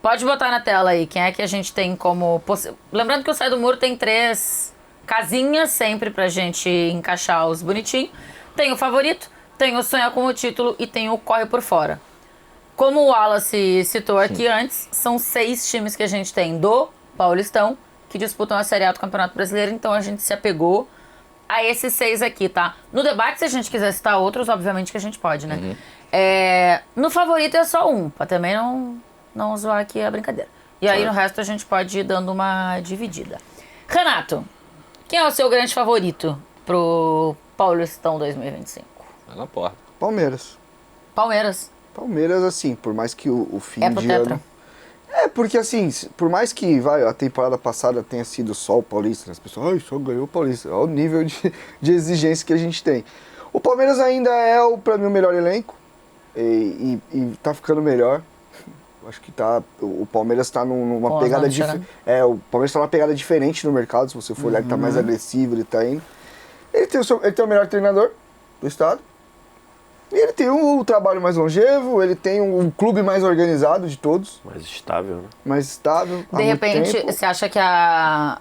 Pode botar na tela aí, quem é que a gente tem como... Lembrando que o Sai do Muro tem 3 casinhas sempre pra gente encaixar os bonitinhos. Tem o favorito, tem o Sonhar com o Título e tem o Corre por Fora. Como o Wallace citou aqui antes, são 6 times que a gente tem do Paulistão que disputam a Série A do Campeonato Brasileiro, então a gente se apegou a esses 6 aqui, tá? No debate, se a gente quiser citar outros, obviamente que a gente pode, né? No favorito é só um, pra também não zoar aqui a brincadeira. E aí no resto a gente pode ir dando uma dividida. Renato, quem é o seu grande favorito pro Paulistão 2025? Vai na porta. Palmeiras. Palmeiras, assim, por mais que o fim pro de tetra. ano... porque assim, por mais que a temporada passada tenha sido só o Paulista, as pessoas, só ganhou o Paulista. Olha o nível de exigência que a gente tem. O Palmeiras ainda é, pra mim, o melhor elenco e tá ficando melhor. Acho que o Palmeiras tá numa pegada diferente. O Palmeiras tá numa pegada diferente no mercado, se você for olhar, ele tá mais agressivo, ele tá indo. Ele tem o melhor treinador do estado. E ele tem um trabalho mais longevo, ele tem um clube mais organizado de todos. Mais estável, né? Mais estável. De repente, você acha que a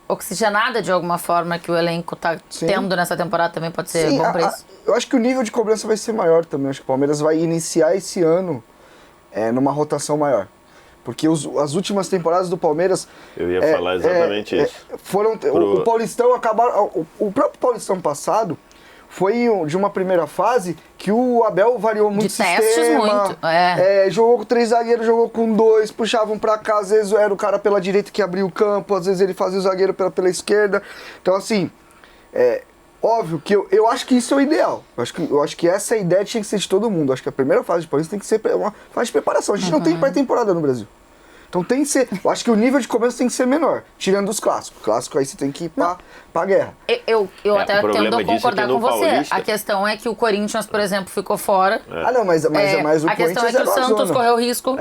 oxigenada de alguma forma que o elenco tá tendo nessa temporada também pode ser bom pra isso? Eu acho que o nível de cobrança vai ser maior também. Acho que o Palmeiras vai iniciar esse ano numa rotação maior. Porque as últimas temporadas do Palmeiras... Eu ia falar exatamente isso. O Paulistão acabaram... O próprio Paulistão passado foi de uma primeira fase que o Abel variou muito o sistema. De testes muito. Jogou com 3 zagueiros, jogou com 2, puxavam pra cá, às vezes era o cara pela direita que abria o campo, às vezes ele fazia o zagueiro pela esquerda. Então, assim, óbvio que eu acho que isso é o ideal. Eu acho que essa ideia tinha que ser de todo mundo. Eu acho que a primeira fase de Paulista tem que ser uma fase de preparação. A gente não tem pré-temporada no Brasil. Então tem que ser... Eu acho que o nível de começo tem que ser menor, tirando os clássicos. Clássico aí você tem que ir pra guerra. Eu até tendo a concordar com você. Paulista... A questão é que o Corinthians, por exemplo, ficou fora. Mas o Corinthians a questão é que o Santos correu risco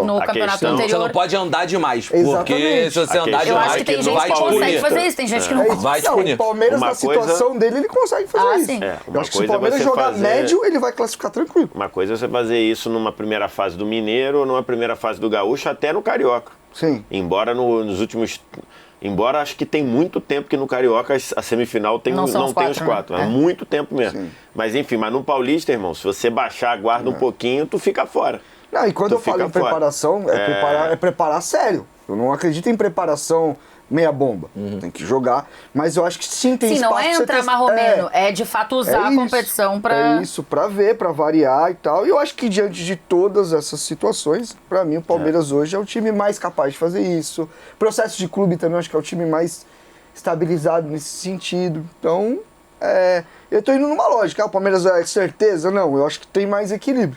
no campeonato anterior. Você não pode andar demais, porque Exatamente. se você andar demais, acho que tem gente que consegue fazer isso, tem gente que não consegue. Vai te punir. O Palmeiras, na situação dele, ele consegue fazer isso. Sim. Eu acho que se o Palmeiras jogar médio, ele vai classificar tranquilo. Uma coisa é você fazer isso numa primeira fase do Mineiro ou numa primeira fase do Gaúcho, até no Carioca. Sim. Embora nos últimos... Embora acho que tem muito tempo que no Carioca a semifinal não tem os 4. Há muito tempo mesmo. Sim. Mas enfim, no Paulista, irmão, se você baixar a guarda um pouquinho, tu fica fora. Não, e quando eu falo em preparação, preparar sério. Eu não acredito em preparação meia bomba. Tem que jogar. Mas eu acho que sim, tem espaço. Não é entrar marromeno, é de fato usar a competição pra... É isso, pra ver, pra variar e tal. E eu acho que diante de todas essas situações, pra mim o Palmeiras hoje é o time mais capaz de fazer isso. Processo de clube também, eu acho que é o time mais estabilizado nesse sentido. Então, eu tô indo numa lógica. O Palmeiras é certeza? Não, eu acho que tem mais equilíbrio.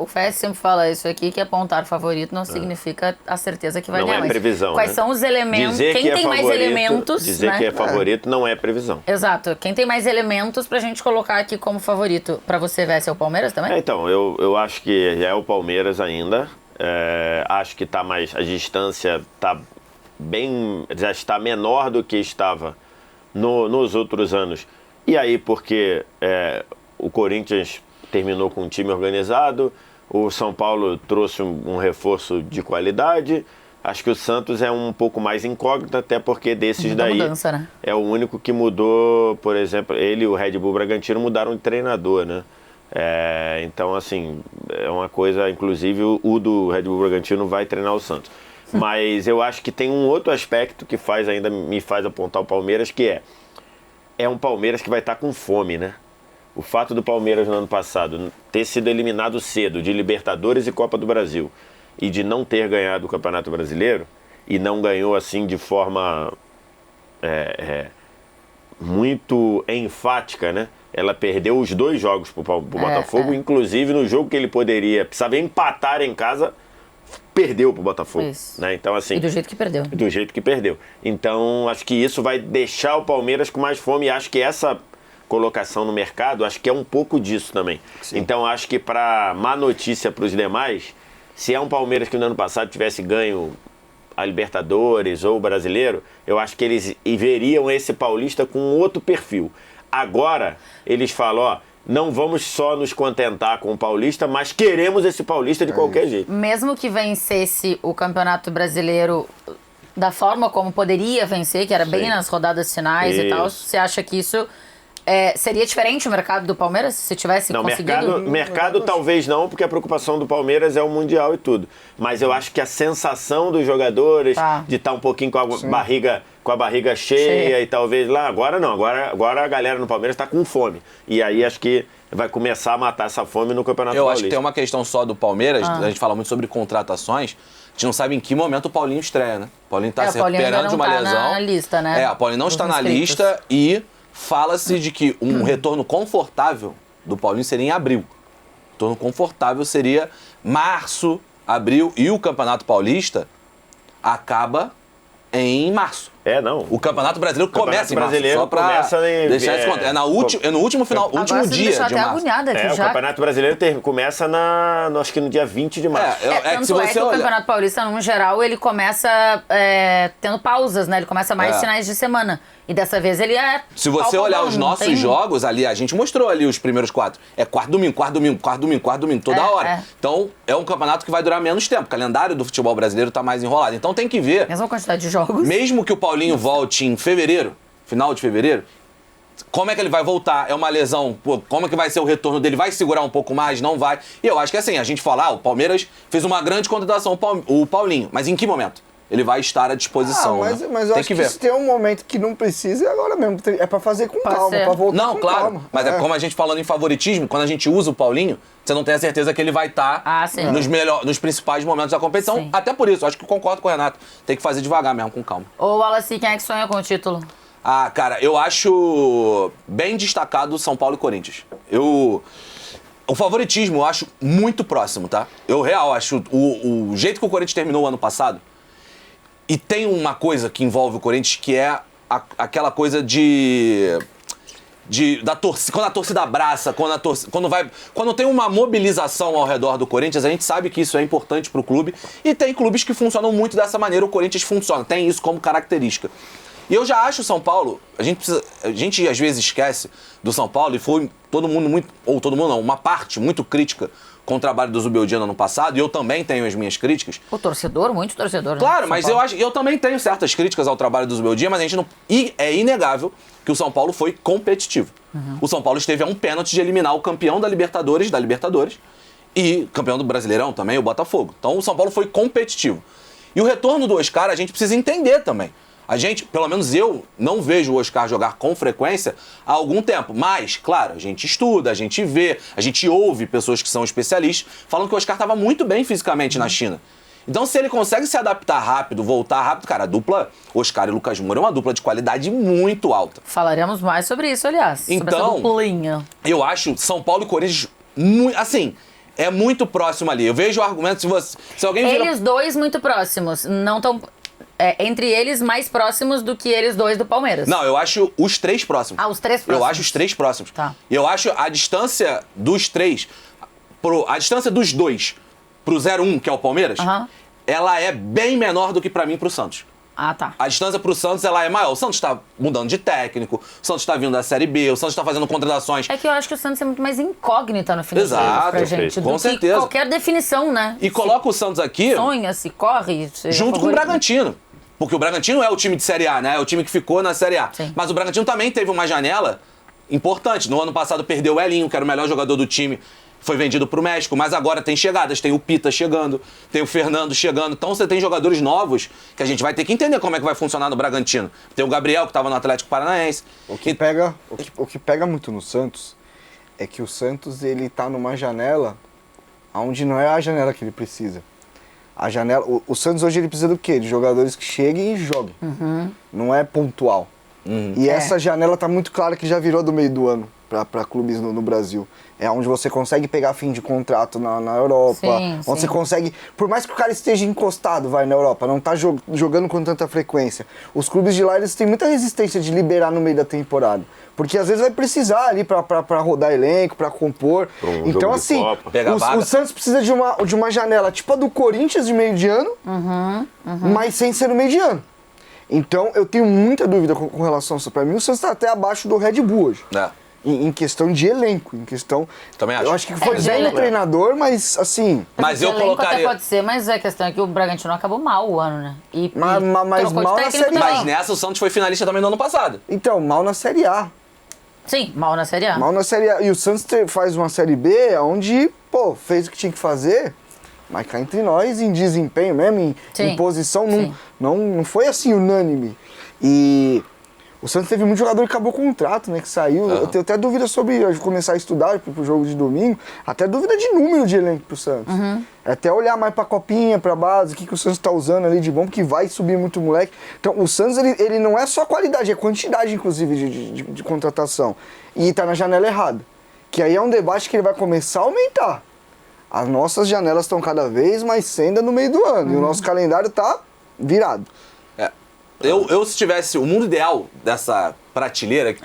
O Fez sempre fala isso aqui, que apontar o favorito não significa a certeza que vai ganhar. Não é previsão, Quais são os elementos? Quem tem mais elementos... Dizer que é favorito não é previsão. Exato. Quem tem mais elementos pra gente colocar aqui como favorito? Pra você, vai ser o Palmeiras também? Então, eu acho que é o Palmeiras ainda. Acho que a distância já está menor do que estava nos outros anos. E aí, porque o Corinthians terminou com um time organizado, o São Paulo trouxe um reforço de qualidade, acho que o Santos é um pouco mais incógnito, até porque desses daí mudança, né? É o único que mudou, por exemplo, ele e o Red Bull Bragantino mudaram de treinador, né? Então, assim, é uma coisa, inclusive o do Red Bull Bragantino vai treinar o Santos. Mas eu acho que tem um outro aspecto que me faz apontar o Palmeiras, que é um Palmeiras que vai estar com fome, né? O fato do Palmeiras no ano passado ter sido eliminado cedo de Libertadores e Copa do Brasil e de não ter ganhado o Campeonato Brasileiro, e não ganhou assim de forma muito enfática, né? Ela perdeu os 2 jogos pro Botafogo, inclusive no jogo que ele precisava empatar em casa, perdeu pro Botafogo. Né? Então, assim, e do jeito que perdeu. Do jeito que perdeu. Então, acho que isso vai deixar o Palmeiras com mais fome, e acho que essa colocação no mercado, acho que é um pouco disso também. Sim. Então, acho que para má notícia para os demais, se é um Palmeiras que no ano passado tivesse ganho a Libertadores ou o Brasileiro, eu acho que eles veriam esse paulista com outro perfil. Agora, eles falam, não vamos só nos contentar com o Paulista, mas queremos esse Paulista de qualquer jeito. Mesmo que vencesse o Campeonato Brasileiro da forma como poderia vencer, que era bem nas rodadas finais e tal, você acha que isso seria diferente o mercado do Palmeiras se tivesse conseguido? Mercado talvez não, porque a preocupação do Palmeiras é o Mundial e tudo. Mas eu acho que a sensação dos jogadores de estar um pouquinho com a barriga cheia e talvez lá, agora não, agora a galera no Palmeiras está com fome. E aí acho que vai começar a matar essa fome no Campeonato Paulista. Eu acho que tem uma questão só do Palmeiras, a gente fala muito sobre contratações, a gente não sabe em que momento o Paulinho estreia, né? O Paulinho está se recuperando de uma lesão. Na lista, né? O Paulinho não está na lista e fala-se de que um retorno confortável do Paulinho seria em abril. Retorno confortável seria março, abril, e o Campeonato Paulista acaba em março. Não. O Campeonato Brasileiro começa em março, só pra deixar isso conto. É no último final, último dia de março. Agoniada aqui O Campeonato Brasileiro começa acho que no dia 20 de março. Tanto que o Campeonato Paulista, no geral, ele começa tendo pausas, né? Ele começa mais finais de semana. E dessa vez ele Se você olhar os nossos jogos ali, a gente mostrou ali os primeiros 4. Quarto domingo, toda hora. Então, é um campeonato que vai durar menos tempo. O calendário do futebol brasileiro tá mais enrolado. Então tem que ver. Mesma quantidade de jogos. Mesmo que o Paulinho volte em fevereiro, final de fevereiro, como é que ele vai voltar? É uma lesão? Como é que vai ser o retorno dele? Vai segurar um pouco mais? Não vai? E eu acho que assim, a gente fala, o Palmeiras fez uma grande contratação, o Paulinho. Mas em que momento? Ele vai estar à disposição. Mas eu acho que se tem um momento que não precisa, é agora mesmo. É pra fazer com calma, pra voltar com calma. Não, claro. Mas é como a gente falando em favoritismo, quando a gente usa o Paulinho, você não tem a certeza que ele vai estar nos principais momentos da competição. Sim. Até por isso, acho que eu concordo com o Renato. Tem que fazer devagar mesmo, com calma. Ô, Wallace, quem é que sonha com o título? Cara, eu acho bem destacado São Paulo e Corinthians. O favoritismo eu acho muito próximo, tá? Eu acho o jeito que o Corinthians terminou o ano passado. E tem uma coisa que envolve o Corinthians, que é aquela coisa da torcida. Quando a torcida abraça, quando tem uma mobilização ao redor do Corinthians, a gente sabe que isso é importante pro clube. E tem clubes que funcionam muito dessa maneira, o Corinthians funciona, tem isso como característica. E eu já acho o São Paulo, a gente às vezes esquece do São Paulo, e foi uma parte muito crítica com o trabalho do Zubeldia no ano passado, e eu também tenho as minhas críticas. Muito torcedor. Claro, mas eu também tenho certas críticas ao trabalho do Zubeldia, mas a gente não... E é inegável que o São Paulo foi competitivo. O São Paulo esteve a um pênalti de eliminar o campeão da Libertadores, e campeão do Brasileirão também, o Botafogo. Então o São Paulo foi competitivo. E o retorno do Oscar a gente precisa entender também. A gente, pelo menos eu, não vejo o Oscar jogar com frequência há algum tempo. Mas, claro, a gente estuda, a gente vê, a gente ouve pessoas que são especialistas falando que o Oscar estava muito bem fisicamente na China. Então, se ele consegue se adaptar rápido, voltar rápido, cara, a dupla Oscar e Lucas Moura é uma dupla de qualidade muito alta. Falaremos mais sobre isso, aliás. Então, sobre essa duplinha. Eu acho São Paulo e Corinthians, assim... É muito próximo ali. Eu vejo o argumento, se alguém vira... Eles dois muito próximos, não tão... entre eles mais próximos do que eles dois do Palmeiras. Não, eu acho os 3 próximos. Os 3 próximos. Eu acho os 3 próximos. Tá. Eu acho a distância dos 3, a distância dos 2 pro 0-1, que é o Palmeiras, ela é bem menor do que pra mim pro Santos. Tá. A distância pro Santos, ela é maior. O Santos tá mudando de técnico, o Santos tá vindo da Série B, o Santos tá fazendo contratações. É que eu acho que o Santos é muito mais incógnita no fim do jogo pra gente. Com certeza. Qualquer definição, né? E coloca o Santos aqui... Sonha, se corre... junto com o Bragantino. Porque o Bragantino é o time de Série A, né? É o time que ficou na Série A. Sim. Mas o Bragantino também teve uma janela importante. No ano passado perdeu o Elinho, que era o melhor jogador do time. Foi vendido pro México, mas agora tem chegadas, tem o Pita chegando, tem o Fernando chegando. Então você tem jogadores novos que a gente vai ter que entender como é que vai funcionar no Bragantino. Tem o Gabriel, que estava no Atlético Paranaense. O que pega muito no Santos é que o Santos, ele tá numa janela onde não é a janela que ele precisa. A janela, o Santos hoje ele precisa do quê? De jogadores que cheguem e joguem. Não é pontual. E essa janela tá muito clara que já virou do meio do ano para clubes no Brasil. É onde você consegue pegar fim de contrato na Europa. Sim, onde você consegue... Por mais que o cara esteja encostado, na Europa, não tá jogando com tanta frequência. Os clubes de lá, eles têm muita resistência de liberar no meio da temporada. Porque às vezes vai precisar ali pra rodar elenco, pra compor. Então assim, o Santos precisa de uma janela tipo a do Corinthians de meio de ano, mas sem ser no meio de ano. Então eu tenho muita dúvida com relação a isso. Pra mim o Santos tá até abaixo do Red Bull hoje. em questão de elenco, em questão... Também acho. Eu acho que foi bem o treinador, mas assim... Mas eu colocaria... Até pode ser, mas a questão é que o Bragantino acabou mal o ano, né? Mas mal na Série A. Mas nessa o Santos foi finalista também no ano passado. Então, mal na Série A. Sim, mal na Série A. Mal na Série A. E o Santos faz uma Série B onde, pô, fez o que tinha que fazer, mas cá entre nós, em desempenho mesmo, em posição, não foi assim unânime. E o Santos teve muito jogador que acabou o contrato, né, que saiu. Eu tenho até dúvida sobre eu começar a estudar pro jogo de domingo, até dúvida de número de elenco pro Santos. Até olhar mais pra copinha, pra base, o que o Santos tá usando ali de bom, porque vai subir muito moleque. Então, o Santos, ele não é só qualidade, é quantidade, inclusive, de contratação. E tá na janela errada. Que aí é um debate que ele vai começar a aumentar. As nossas janelas estão cada vez mais sendo no meio do ano, e o nosso calendário tá virado. Eu, se tivesse o mundo ideal dessa prateleira,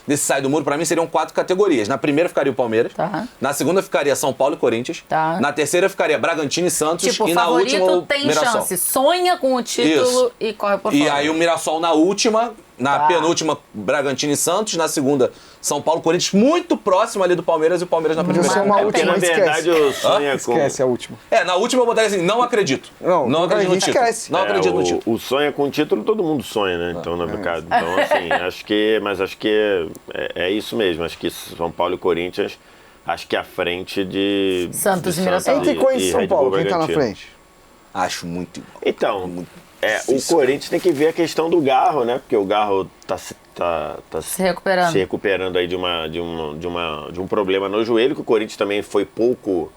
desse Sai do Muro, pra mim seriam 4 categorias. Na primeira ficaria o Palmeiras, na segunda ficaria São Paulo e Corinthians, na terceira ficaria Bragantino e Santos, tipo, e na última o tem Mirassol. Chance, sonha com o título e corre por fora. E aí o Mirassol na última, na penúltima Bragantino e Santos, na segunda São Paulo e Corinthians, muito próximo ali do Palmeiras e o Palmeiras na primeira. Porque na verdade o sonho é com... Esquece a última. Na última eu botaria assim, não acredito. Não acredito no título. Esquece. Não acredito no título. O sonho é com o título, todo mundo sonha, né? Então, na verdade. Então, assim, acho que é isso mesmo. Acho que São Paulo e Corinthians, acho que à frente de Santos e Mirassol. Entre Corinthians e São Paulo, quem tá na frente? Acho muito igual. Então, o Corinthians tem que ver a questão do Garro, né? Porque o Garro tá se recuperando aí de um problema no joelho, que o Corinthians também foi pouco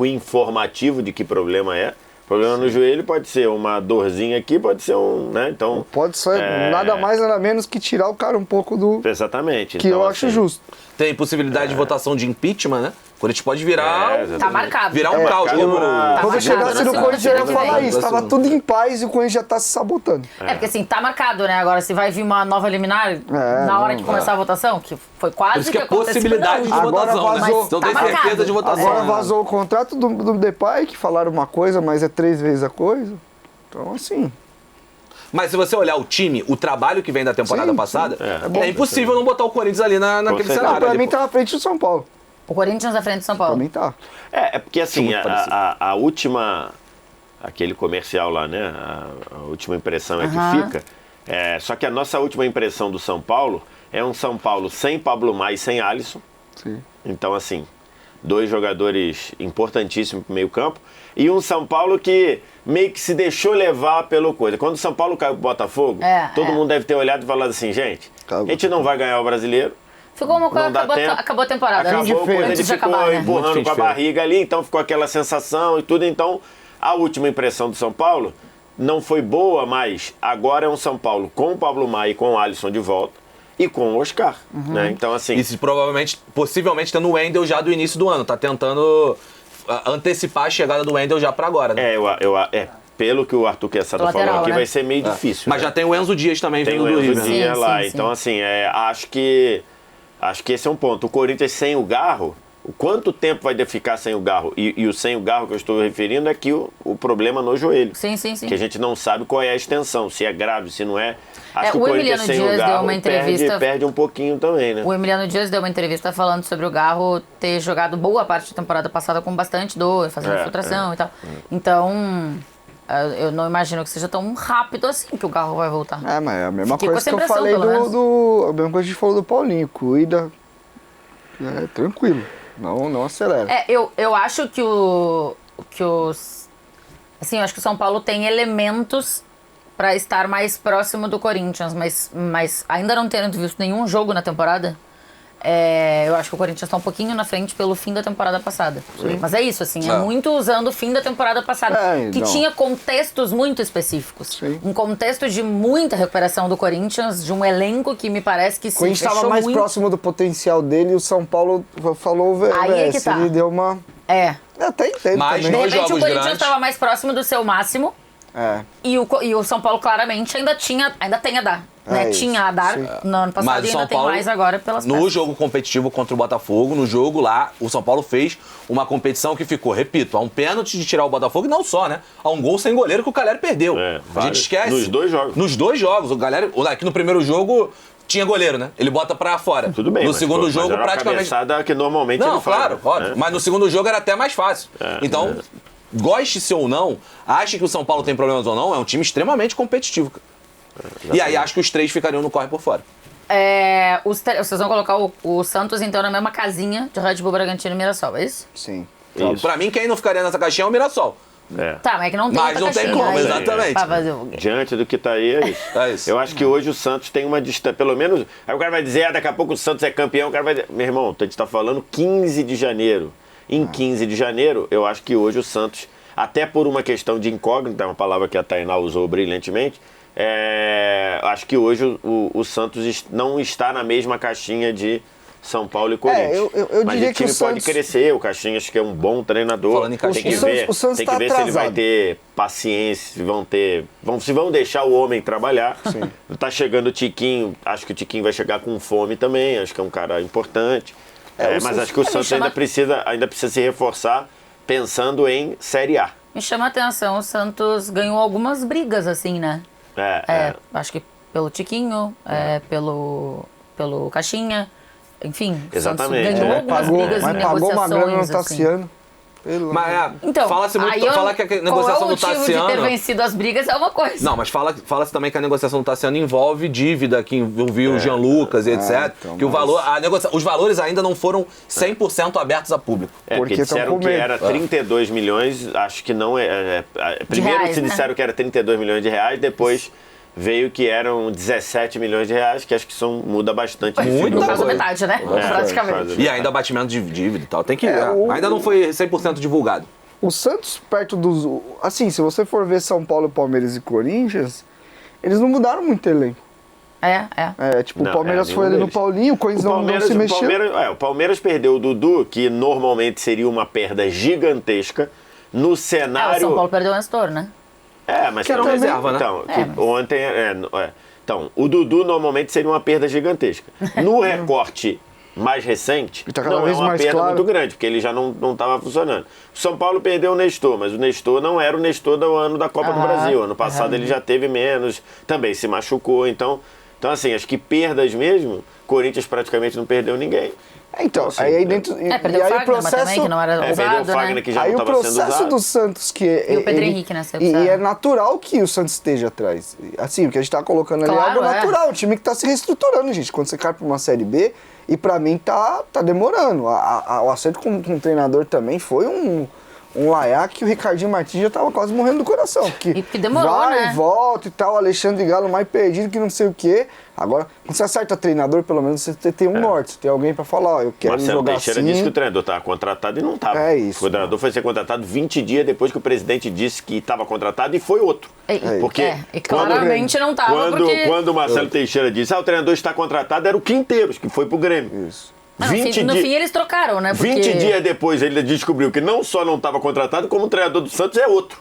informativo de que problema é. Problema no joelho pode ser uma dorzinha aqui, pode ser né? Então, pode ser nada mais, nada menos que tirar o cara um pouco do... Exatamente. Que então, eu acho justo. Tem possibilidade de votação de impeachment, né? O Corinthians pode virar... tá marcado. Virar um caos. Quando chegasse no Corinthians, eu ia falar isso. Tava tudo em paz e o Corinthians já tá se sabotando. Porque assim, tá marcado, né? Agora, se vai vir uma nova liminar na hora que começar a votação, que foi quase isso que é possibilidade de votação, né? Então tem certeza de votação. Agora vazou o contrato do Depay, que falaram uma coisa, mas é 3 vezes a coisa. Então, assim... Mas se você olhar o time, o trabalho que vem da temporada passada, é impossível não botar o Corinthians ali naquele cenário. Pra mim tá na frente do São Paulo. O Corinthians na frente do São Paulo. Pra mim tá. É porque assim, a última... Aquele comercial lá, né? A última impressão é que fica. Só que a nossa última impressão do São Paulo é um São Paulo sem Pablo Maia e sem Alisson. Sim. Então, assim, 2 jogadores importantíssimos pro meio campo. E um São Paulo que meio que se deixou levar pelo coisa. Quando o São Paulo caiu pro Botafogo, todo mundo deve ter olhado e falado assim, gente, a gente não vai ganhar o Brasileiro. Ficou uma coisa, acabou a temporada. Acabou, ele ficou empurrando com a barriga ali, então ficou aquela sensação e tudo. Então, a última impressão do São Paulo não foi boa, mas agora é um São Paulo com o Pablo Maia e com o Alisson de volta e com o Oscar, né? Então, assim... E possivelmente tendo o Wendel já do início do ano, tá tentando antecipar a chegada do Wendel já pra agora, né? Pelo que o Arthur Quesada falou aqui, vai ser meio difícil. Mas já tem o Enzo Dias também vindo do Rio. Tem o Enzo Dias lá, então assim, acho que esse é um ponto. O Corinthians sem o Garro, o quanto tempo vai ficar sem o Garro? E o sem o Garro que eu estou referindo é que o problema no joelho. Sim. Que a gente não sabe qual é a extensão, se é grave, se não é. Acho que o Corinthians sem o Garro perde um pouquinho também, né? O Emiliano Dias deu uma entrevista falando sobre o Garro ter jogado boa parte da temporada passada com bastante dor, fazendo infiltração e tal. Então, eu não imagino que seja tão rápido assim que o Garro vai voltar. Mas é a mesma coisa que eu falei a mesma coisa que a gente falou do Paulinho. Cuida, tranquilo, não acelera. Eu acho que os... Assim, eu acho que o São Paulo tem elementos para estar mais próximo do Corinthians, mas ainda não tendo visto nenhum jogo na temporada, eu acho que o Corinthians está um pouquinho na frente pelo fim da temporada passada. Sim. Mas é isso, assim, é muito usando o fim da temporada passada, que tinha contextos muito específicos. Sim. Um contexto de muita recuperação do Corinthians, de um elenco que me parece que se fechou muito. O Corinthians estava mais próximo do potencial dele e o São Paulo falou ele deu uma... Até entendo mas também. De repente o Corinthians estava mais próximo do seu máximo. E o São Paulo claramente ainda tem a dar. Né? Tinha a dar no ano passado e ainda tem mais agora pelas peças. No jogo competitivo contra o Botafogo, no jogo lá, o São Paulo fez uma competição que ficou, repito, a um pênalti de tirar o Botafogo e não só, né? A um gol sem goleiro que o Caleri perdeu. A gente esquece. Nos 2 jogos. Nos 2 jogos. O Caleri, aqui no primeiro jogo, tinha goleiro, né? Ele bota pra fora. Tudo bem. No segundo jogo, mas era praticamente. Uma cabeçada que normalmente Não, ele faz. claro, óbvio. Né? Mas no segundo jogo era até mais fácil. Então, goste-se ou não, ache que o São Paulo tem problemas ou não, é um time extremamente competitivo. E aí acho que os 3 ficariam no corre por fora. Vocês vão colocar o Santos, então, na mesma casinha de Red Bull, Bragantino e Mirassol, é isso? Sim. Então, pra mim, quem não ficaria nessa caixinha é o Mirassol. Tá, mas é que não tem Mas não tem como, exatamente. Diante do que tá aí, é isso. É isso. Eu acho que hoje o Santos tem uma distância, pelo menos. Aí o cara vai dizer, daqui a pouco o Santos é campeão, o cara vai dizer, meu irmão, a gente tá falando 15 de janeiro. Em 15 de janeiro, eu acho que hoje o Santos, até por uma questão de incógnita, uma palavra que a Tainá usou brilhantemente, acho que hoje o Santos não está na mesma caixinha de São Paulo e Corinthians. Eu mas diria o time que o Santos pode crescer, o Caixinhas que é um bom treinador. Falando em Tem Caixinhas. que ver, O Santos tem que tá ver se ele vai atrasado. ter paciência, se vão deixar o homem trabalhar. Sim. Tá chegando o Tiquinho, acho que o Tiquinho vai chegar com fome também, acho que é um cara importante. Mas acho que o Santos ainda precisa se reforçar pensando em Série A. Me chama a atenção, o Santos ganhou algumas brigas, assim, né? Acho que pelo Tiquinho, pelo Caixinha, enfim. Exatamente. O Santos ganhou algumas brigas em Mas pagou uma grana no negociações, assim. Tassiano. Mas Então, fala-se muito, aí fala que a negociação do qual é o motivo Tassiano. de ter vencido as brigas é uma coisa. Não, mas fala-se também que a negociação do Tassiano envolve dívida que envolvia o Jean Lucas e etc. então, que o valor, os valores ainda não foram 100% abertos a público. Porque disseram que era 32 milhões, acho que não primeiro reais, se né? disseram que era 32 milhões de reais, depois veio que eram 17 milhões de reais, que acho que isso muda bastante. Muita No caso, coisa. metade, né? Praticamente. E ainda abatimento de dívida e tal. Tem que. Ainda não foi 100% divulgado. O Santos, perto dos... Assim, se você for ver São Paulo, Palmeiras e Corinthians, eles não mudaram muito elenco. Não, o Palmeiras foi ali nenhum no deles. Paulinho, o Corinthians não se mexeu. O Palmeiras perdeu o Dudu, que normalmente seria uma perda gigantesca, no cenário... O São Paulo perdeu o Nestor, né? Mas Que era uma reserva, né? Ontem... Então, o Dudu normalmente seria uma perda gigantesca. No recorte mais recente, Tá cada não é vez uma mais perda claro. muito grande, porque ele já não estava funcionando. O São Paulo perdeu o Nestor, mas o Nestor não era o Nestor do ano da Copa do Brasil. Ano passado ele já teve menos, também se machucou. Então, assim, acho que perdas mesmo, Corinthians praticamente não perdeu ninguém. Então, assim, aí dentro... Perdeu e o aí Fagner, mas também, que não era perdeu usado, o Fagner, né? que já Aí não o estava sendo processo usado. do Santos que E o Pedro Henrique, né? E é natural que o Santos esteja atrás. Assim, o que a gente tá colocando ali é Claro, algo natural. O time que tá se reestruturando, gente. Quando você cai pra uma Série B, e pra mim tá demorando. O acerto com o treinador também foi um laiá que o Ricardinho Martins já tava quase morrendo do coração. E que demorou, vai né? e volta e tal, Alexandre Galo mais perdido que não sei o quê. Agora, quando você acerta treinador, pelo menos você tem um norte, você tem alguém pra falar, ó, eu quero Marcelo jogar Teixeira assim. disse que o treinador estava contratado e não estava. É isso. O treinador foi ser contratado 20 dias depois que o presidente disse que estava contratado e foi outro. Porque E claramente não estava, porque... Quando o Marcelo Teixeira disse, o treinador está contratado, era o Quinteiros, que foi pro Grêmio. Isso. No fim eles trocaram, né? 20 dias depois ele descobriu que não só não estava contratado, como o treinador do Santos é outro.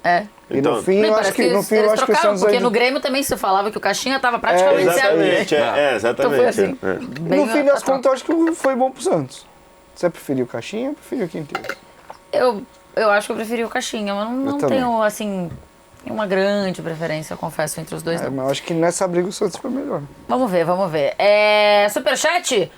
E no fim, eu acho que o eles trocaram, Santos porque ainda... no Grêmio também se falava que o Caixinha estava praticamente Exatamente, exatamente. Então foi assim. No fim das contas, eu acho que foi bom pro Santos. Você preferiu o Caixinha ou preferiu o Quinteiros? Eu acho que eu preferi o Caixinha, mas não também. tenho, assim, uma grande preferência, eu confesso, entre os dois. Mas eu acho que nessa briga o Santos foi melhor. Vamos ver. Superchat?